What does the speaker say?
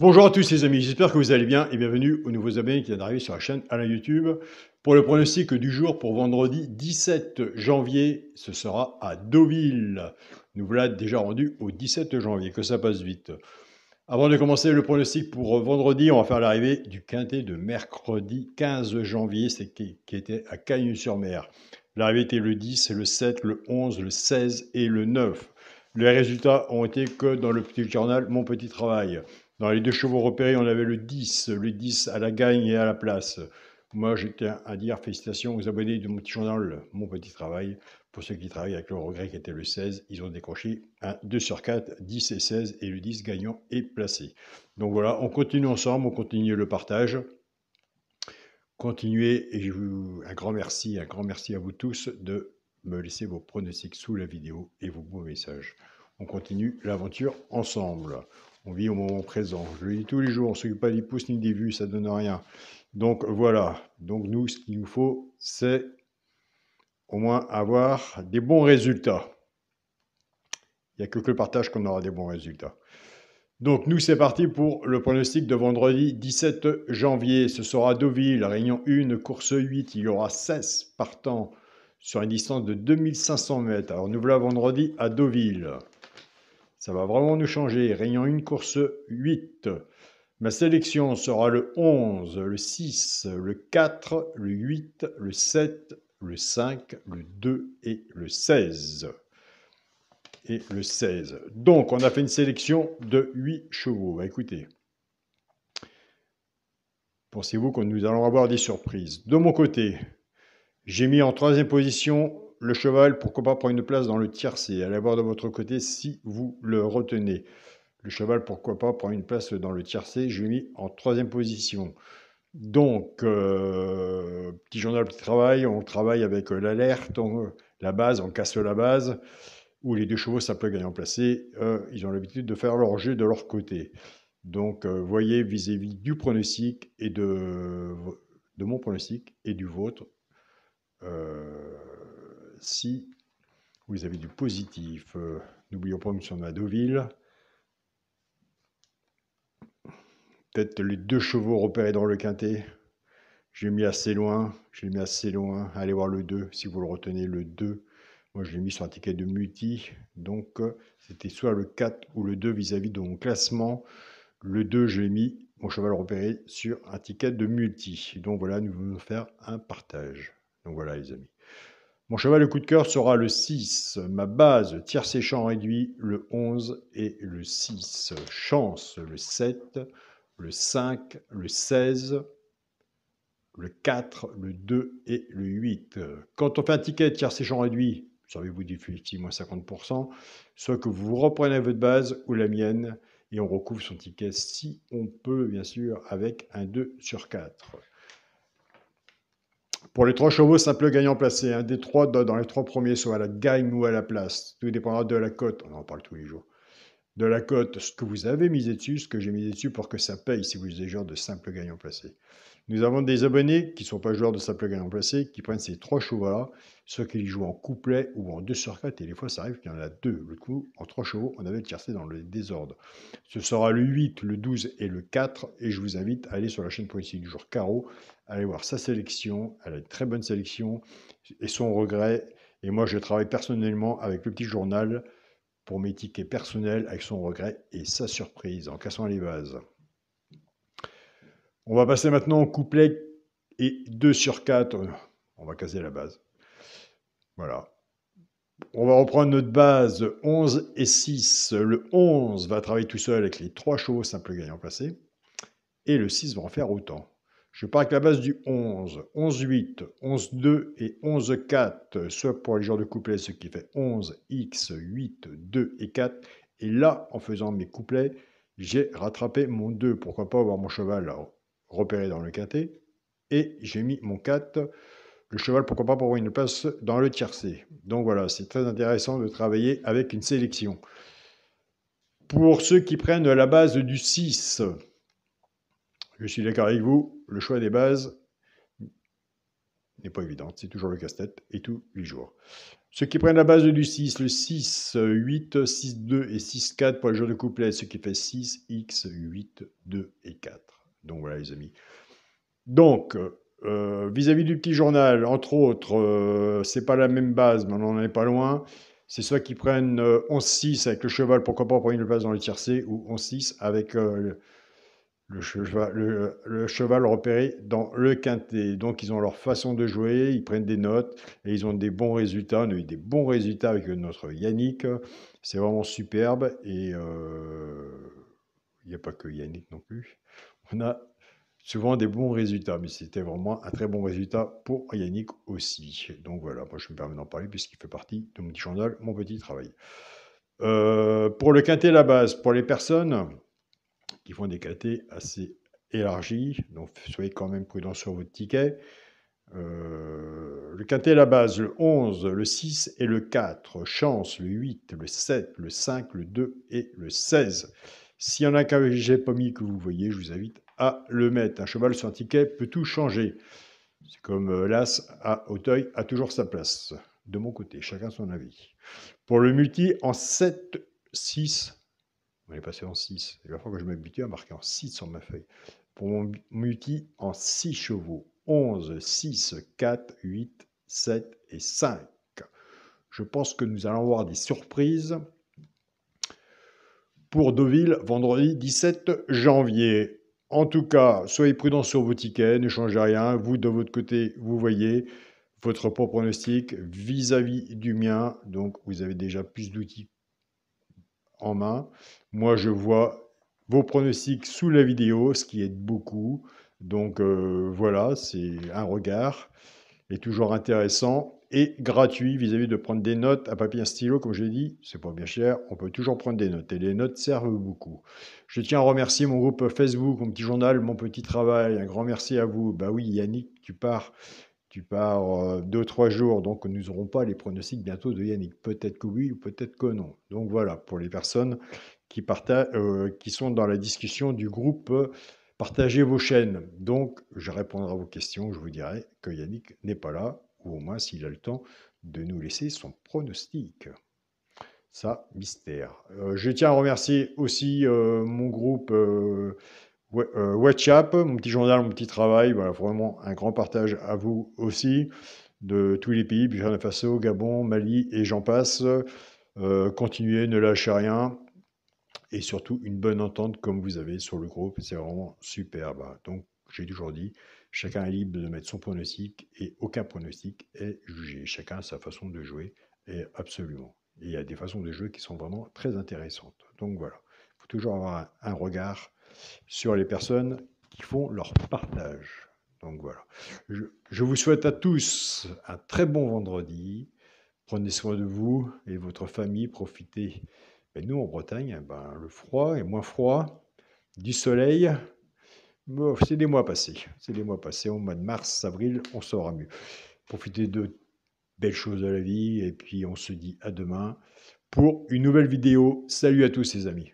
Bonjour à tous les amis, j'espère que vous allez bien et bienvenue aux nouveaux abonnés qui viennent d'arriver sur la chaîne Alain YouTube. Pour le pronostic du jour pour vendredi 17 janvier, ce sera à Deauville. Nous voilà déjà rendus au 17 janvier, que ça passe vite. Avant de commencer le pronostic pour vendredi, on va faire l'arrivée du quintet de mercredi 15 janvier, qui était à Cagnes-sur-Mer. L'arrivée était le 10, le 7, le 11, le 16 et le 9. Les résultats ont été que dans le petit journal Mon Petit Travail. Dans les deux chevaux repérés, on avait le 10 à la gagne et à la place. Moi, je tiens à dire félicitations aux abonnés de mon petit journal Mon Petit Travail. Pour ceux qui travaillent avec le regret qui était le 16, ils ont décroché un 2 sur 4, 10 et 16, et le 10 gagnant est placé. Donc voilà, on continue ensemble, on continue le partage. Continuez, et un grand merci à vous tous de me laisser vos pronostics sous la vidéo et vos beaux messages. On continue l'aventure ensemble. On vit au moment présent. Je le dis tous les jours, on ne s'occupe pas des pouces ni des vues, ça ne donne rien. Donc voilà. Donc nous, ce qu'il nous faut, c'est au moins avoir des bons résultats. Il n'y a que le partage qu'on aura des bons résultats. Donc nous, c'est parti pour le pronostic de vendredi 17 janvier. Ce sera Deauville, Réunion 1, course 8. Il y aura 16 partants sur une distance de 2500 mètres. Alors nous voilà vendredi à Deauville. Ça va vraiment nous changer. Réunion 1, course 8. Ma sélection sera le 11, le 6, le 4, le 8, le 7, le 5, le 2 et le 16. Et le 16. Donc, on a fait une sélection de 8 chevaux. Bah, écoutez, pensez-vous que nous allons avoir des surprises? De mon côté, j'ai mis en troisième position le cheval, pourquoi pas prendre une place dans le tiercé. Allez voir de votre côté si vous le retenez. Le cheval, pourquoi pas prendre une place dans le tiercé. Je l'ai mis en troisième position. Donc, petit journal, petit travail, on travaille avec l'alerte, la base, on casse la base, où les deux chevaux simple gagnant placé, ils ont l'habitude de faire leur jeu de leur côté. Donc, voyez vis-à-vis du pronostic et de mon pronostic et du vôtre, si vous avez du positif. N'oublions pas que nous sommes à Deauville. Peut-être les deux chevaux repérés dans le quintet. Je l'ai mis assez loin. Allez voir le 2, si vous le retenez, le 2. Moi, je l'ai mis sur un ticket de multi. Donc, c'était soit le 4 ou le 2 vis-à-vis de mon classement. Le 2, je l'ai mis, mon cheval repéré, sur un ticket de multi. Donc, voilà, nous allons faire un partage. Donc, voilà, les amis. Mon cheval, le coup de cœur, sera le 6. Ma base, tiercé champ réduit, le 11 et le 6. Chance, le 7, le 5, le 16, le 4, le 2 et le 8. Quand on fait un ticket tiercé champ réduit, servez-vous du multi moins 50%, soit que vous reprenez votre base ou la mienne et on recouvre son ticket si on peut, bien sûr, avec un 2 sur 4. Pour les 3 chevaux, simple gagnant placé. Un des 3 dans les 3 premiers, soit à la gagne ou à la place. Tout dépendra de la cote. On en parle tous les jours. De la cote, ce que vous avez misé dessus, ce que j'ai misé dessus pour que ça paye si vous êtes joueur de simple gagnant placé. Nous avons des abonnés qui ne sont pas joueurs de simple gagnant placé, qui prennent ces 3 chevaux-là, ceux qui jouent en couplet ou en 2 sur 4, et des fois ça arrive qu'il y en a 2. Le coup, en 3 chevaux, on avait le tiercé dans le désordre. Ce sera le 8, le 12 et le 4, et je vous invite à aller sur la chaîne politique du jour Caro, aller voir sa sélection, elle a une très bonne sélection, et son regret, et moi je travaille personnellement avec le petit journal, pour mes tickets personnels avec son regret et sa surprise en cassant les vases. On va passer maintenant au couplet et 2 sur 4. On va casser la base. Voilà. On va reprendre notre base 11 et 6. Le 11 va travailler tout seul avec les 3 chevaux simples gagnants placés. Et le 6 va en faire autant. Je pars avec la base du 11, 11-8, 11-2 et 11-4, soit pour les joueurs de couplet, ce qui fait 11, X, 8, 2 et 4. Et là, en faisant mes couplets, j'ai rattrapé mon 2. Pourquoi pas avoir mon cheval repéré dans le quintet. Et j'ai mis mon 4, le cheval, pourquoi pas pour avoir une place dans le tiercé. Donc voilà, c'est très intéressant de travailler avec une sélection. Pour ceux qui prennent la base du 6, je suis d'accord avec vous, le choix des bases n'est pas évidente. C'est toujours le casse-tête et tous les jours. Ceux qui prennent la base du 6, le 6, 8, 6, 2 et 6, 4 pour les jeux de couplet, ce qui fait 6, X, 8, 2 et 4. Donc voilà les amis. Donc, vis-à-vis du petit journal, entre autres, c'est pas la même base, mais on n'en est pas loin. C'est ceux qui prennent 11-6 avec le cheval, pourquoi pas prendre une place dans le tiercé, ou 11-6 avec le cheval repéré dans le quintet. Donc, ils ont leur façon de jouer, ils prennent des notes et ils ont des bons résultats. On a eu des bons résultats avec notre Yannick. C'est vraiment superbe. Et il n'y a pas que Yannick non plus. On a souvent des bons résultats, mais c'était vraiment un très bon résultat pour Yannick aussi. Donc voilà, moi je me permets d'en parler puisqu'il fait partie de mon petit journal, mon petit travail. Pour le quintet, la base, pour les personnes qui font des quintets assez élargis, donc soyez quand même prudents sur votre ticket. Le quintet, la base, le 11, le 6 et le 4, chance, le 8, le 7, le 5, le 2 et le 16. S'il y en a qu'un j'ai pas mis que vous voyez, je vous invite à le mettre. Un cheval sur un ticket peut tout changer. C'est comme l'As à Auteuil a toujours sa place. De mon côté, chacun son avis. Pour le multi, en 7, 6, on est passé en 6. Il va falloir que je m'habitue à marquer en 6 sur ma feuille. Pour mon multi, en 6 chevaux, 11, 6, 4, 8, 7 et 5. Je pense que nous allons avoir des surprises pour Deauville, vendredi 17 janvier. En tout cas, soyez prudents sur vos tickets, ne changez rien. Vous, de votre côté, vous voyez votre propre pronostic vis-à-vis du mien. Donc, vous avez déjà plus d'outils en main. Moi, je vois vos pronostics sous la vidéo, ce qui aide beaucoup. Donc, voilà, c'est un regard. Et toujours intéressant et gratuit vis-à-vis de prendre des notes à papier et un stylo, comme je l'ai dit, c'est pas bien cher, on peut toujours prendre des notes et les notes servent beaucoup. Je tiens à remercier mon groupe Facebook, mon petit journal, mon petit travail, un grand merci à vous. Bah oui, Yannick, tu pars 2-3 jours, donc nous n'aurons pas les pronostics bientôt de Yannick. Peut-être que oui ou peut-être que non. Donc voilà, pour les personnes qui sont dans la discussion du groupe partagez vos chaînes. Donc, je répondrai à vos questions. Je vous dirai que Yannick n'est pas là, ou au moins s'il a le temps de nous laisser son pronostic. Ça, mystère. Je tiens à remercier aussi mon groupe WhatsApp, mon petit journal, mon petit travail. Voilà, vraiment un grand partage à vous aussi, de tous les pays, Burkina Faso, Gabon, Mali et j'en passe. Continuez, ne lâchez rien. Et surtout une bonne entente comme vous avez sur le groupe, c'est vraiment superbe. Donc j'ai toujours dit, chacun est libre de mettre son pronostic et aucun pronostic est jugé. Chacun a sa façon de jouer, et absolument. Et il y a des façons de jouer qui sont vraiment très intéressantes. Donc voilà, il faut toujours avoir un regard sur les personnes qui font leur partage. Donc voilà, je vous souhaite à tous un très bon vendredi. Prenez soin de vous et de votre famille, profitez. Et nous, en Bretagne, ben, le froid est moins froid, du soleil. Bon, c'est des mois passés. C'est des mois passés. Au mois de mars, avril, on sera mieux. Profitez de belles choses de la vie et puis on se dit à demain pour une nouvelle vidéo. Salut à tous les amis.